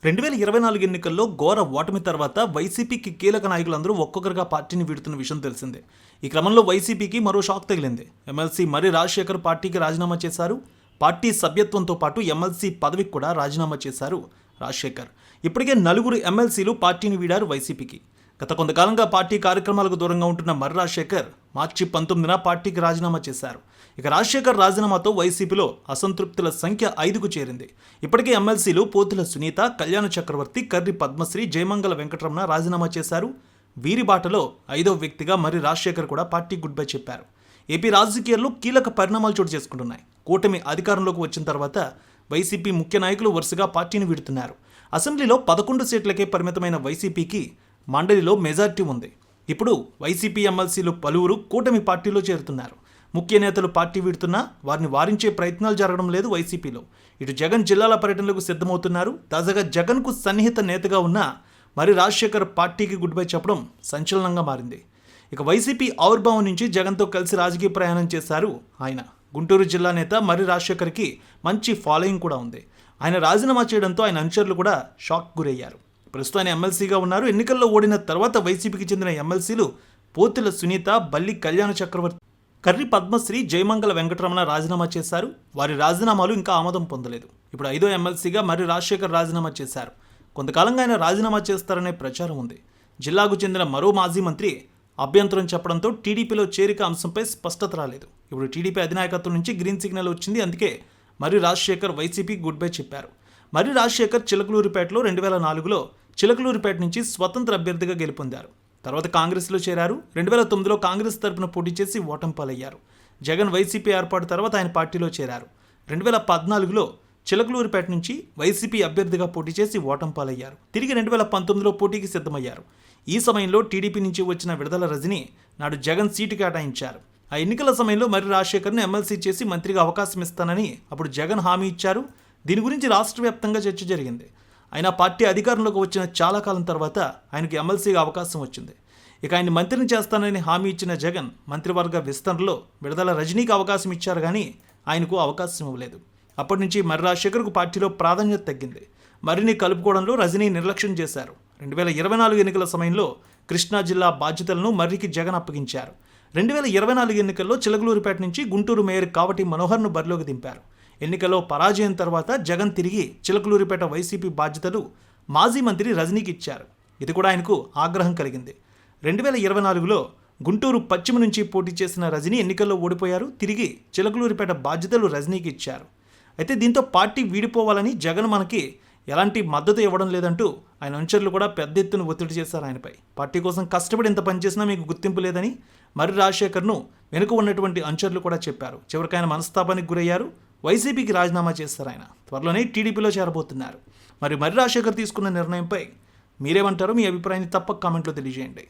2024 ఎన్నికల్లో ఘోర ఓటమి తర్వాత వైసీపీకి కీలక నాయకులందరూ ఒక్కొక్కరుగా పార్టీని వీడుతున్న విషయం తెలిసిందే. ఈ క్రమంలో వైసీపీకి మరో షాక్ తగిలింది. ఎమ్మెల్సీ మర్రి రాజశేఖర్ పార్టీకి రాజీనామా చేశారు. పార్టీ సభ్యత్వంతో పాటు ఎమ్మెల్సీ పదవికి కూడా రాజీనామా చేశారు రాజశేఖర్. ఇప్పటికే నలుగురు ఎమ్మెల్సీలు పార్టీని వీడారు వైసీపీకి. గత కొంతకాలంగా పార్టీ కార్యక్రమాలకు దూరంగా ఉంటున్న మర్రి రాజశేఖర్ మార్చి 19న పార్టీకి రాజీనామా చేశారు. ఇక రాజశేఖర్ రాజీనామాతో వైసీపీలో అసంతృప్తుల సంఖ్య 5కు చేరింది. ఇప్పటికే ఎమ్మెల్సీలు పోతుల సునీత, కళ్యాణ చక్రవర్తి, కర్రి పద్మశ్రీ, జయమంగళ వెంకటరమణ రాజీనామా చేశారు. వీరి బాటలో 5వ వ్యక్తిగా మర్రి రాజశేఖర్ కూడా పార్టీ గుడ్ బై చెప్పారు. ఏపీ రాజకీయాల్లో కీలక పరిణామాలు చోటు చేసుకుంటున్నాయి. కూటమి అధికారంలోకి వచ్చిన తర్వాత వైసీపీ ముఖ్య నాయకులు వరుసగా పార్టీని వీడుతున్నారు. అసెంబ్లీలో 11 సీట్లకే పరిమితమైన వైసీపీకి మండలిలో మెజార్టీ ఉంది. ఇప్పుడు వైసీపీ ఎమ్మెల్సీలు పలువురు కూటమి పార్టీలో చేరుతున్నారు. ముఖ్య నేతలు పార్టీ వీడుతున్నా వారిని వారించే ప్రయత్నాలు జరగడం లేదు వైసీపీలో. ఇటు జగన్ జిల్లాల పర్యటనలకు సిద్ధమవుతున్నారు. తాజాగా జగన్కు సన్నిహిత నేతగా ఉన్న మర్రి రాజశేఖర్ పార్టీకి గుడ్ బై చెప్పడం సంచలనంగా మారింది. ఇక వైసీపీ ఆవిర్భావం నుంచి జగన్తో కలిసి రాజకీయ ప్రయాణం చేశారు ఆయన. గుంటూరు జిల్లా నేత మర్రి రాజశేఖర్కి మంచి ఫాలోయింగ్ కూడా ఉంది. ఆయన రాజీనామా చేయడంతో ఆయన అనుచరులు కూడా షాక్ గురయ్యారు. ప్రస్తుతం ఆయన ఎమ్మెల్సీగా ఉన్నారు. ఎన్నికల్లో ఓడిన తర్వాత వైసీపీకి చెందిన ఎమ్మెల్సీలు పోతుల సునీత, బల్లి కళ్యాణ చక్రవర్తి, కర్రి పద్మశ్రీ, జయమంగళ వెంకటరమణ రాజీనామా చేశారు. వారి రాజీనామాలు ఇంకా ఆమోదం పొందలేదు. ఇప్పుడు 5వ ఎమ్మెల్సీగా మర్రి రాజశేఖర్ రాజీనామా చేశారు. కొంతకాలంగా ఆయన రాజీనామా చేస్తారనే ప్రచారం ఉంది. జిల్లాకు చెందిన మరో మాజీ మంత్రి అభ్యంతరం చెప్పడంతో టీడీపీలో చేరిక అంశంపై స్పష్టత రాలేదు. ఇప్పుడు టీడీపీ అధినాయకత్వం నుంచి గ్రీన్ సిగ్నల్ వచ్చింది. అందుకే మర్రి రాజశేఖర్ వైసీపీ గుడ్ బై చెప్పారు. మర్రి రాజశేఖర్ చిలకలూరిపేటలో 2004లో చిలకలూరిపేట నుంచి స్వతంత్ర అభ్యర్థిగా గెలుపొందారు. తర్వాత కాంగ్రెస్లో చేరారు. 2009లో కాంగ్రెస్ తరపున పోటీ చేసి ఓటమి పాలయ్యారు. జగన్ వైసీపీ ఏర్పాటు తర్వాత ఆయన పార్టీలో చేరారు. 2014లో చిలకలూరిపేట నుంచి వైసీపీ అభ్యర్థిగా పోటీ చేసి ఓటమి పాలయ్యారు. తిరిగి 2019లో పోటీకి సిద్ధమయ్యారు. ఈ సమయంలో టీడీపీ నుంచి వచ్చిన విడుదల రజని నాడు జగన్ సీటు కేటాయించారు. ఆ ఎన్నికల సమయంలో మర్రి రాజశేఖర్ను ఎమ్మెల్సీ చేసి మంత్రిగా అవకాశం ఇస్తానని అప్పుడు జగన్ హామీ ఇచ్చారు. దీని గురించి రాష్ట్ర వ్యాప్తంగా చర్చ జరిగింది. ఆయన పార్టీ అధికారంలోకి వచ్చిన చాలా కాలం తర్వాత ఆయనకు ఎమ్మెల్సీగా అవకాశం వచ్చింది. ఇక ఆయన మంత్రిని చేస్తానని హామీ ఇచ్చిన జగన్ మంత్రివర్గ విస్తరణలో విడుదల రజనీకి అవకాశం ఇచ్చారు, కానీ ఆయనకు అవకాశం ఇవ్వలేదు. అప్పటి నుంచి మర్రి రాజశేఖర్కు పార్టీలో ప్రాధాన్యత తగ్గింది. మర్రిని కలుపుకోవడంలో రజనీ నిర్లక్ష్యం చేశారు. 2024 ఎన్నికల సమయంలో కృష్ణా జిల్లా బాధ్యతలను మర్రికి జగన్ అప్పగించారు. 2024 ఎన్నికల్లో చిలకలూరిపేట నుంచి గుంటూరు మేయర్ కావటి మనోహర్ను బరిలోకి దింపారు. ఎన్నికల్లో పరాజయం తర్వాత జగన్ తిరిగి చిలకలూరిపేట వైసీపీ బాధ్యతలు మాజీ మంత్రి రజనీకి ఇచ్చారు. ఇది కూడా ఆయనకు ఆగ్రహం కలిగింది. 2024లో గుంటూరు పశ్చిమ నుంచి పోటీ చేసిన రజనీ ఎన్నికల్లో ఓడిపోయారు. తిరిగి చిలకలూరిపేట బాధ్యతలు రజనీకి ఇచ్చారు. అయితే దీంతో పార్టీ వీడిపోవాలని జగన్ మనకి ఎలాంటి మద్దతు ఇవ్వడం లేదంటూ ఆయన అనుచరులు కూడా పెద్ద ఎత్తున ఒత్తిడి చేశారు ఆయనపై. పార్టీ కోసం కష్టపడి ఎంత పనిచేసినా మీకు గుర్తింపు లేదని మర్రి రాజశేఖర్ను వెనుక ఉన్నటువంటి అనుచరులు కూడా చెప్పారు. చివరికి ఆయన మనస్తాపానికి గురయ్యారు. వైసీపీకి రాజీనామా చేస్తారు. ఆయన త్వరలోనే టీడీపీలో చేరబోతున్నారు. మర్రి రాజశేఖర్ తీసుకున్న నిర్ణయంపై మీరేమంటారో మీ అభిప్రాయాన్ని తప్పక కామెంట్లో తెలియజేయండి.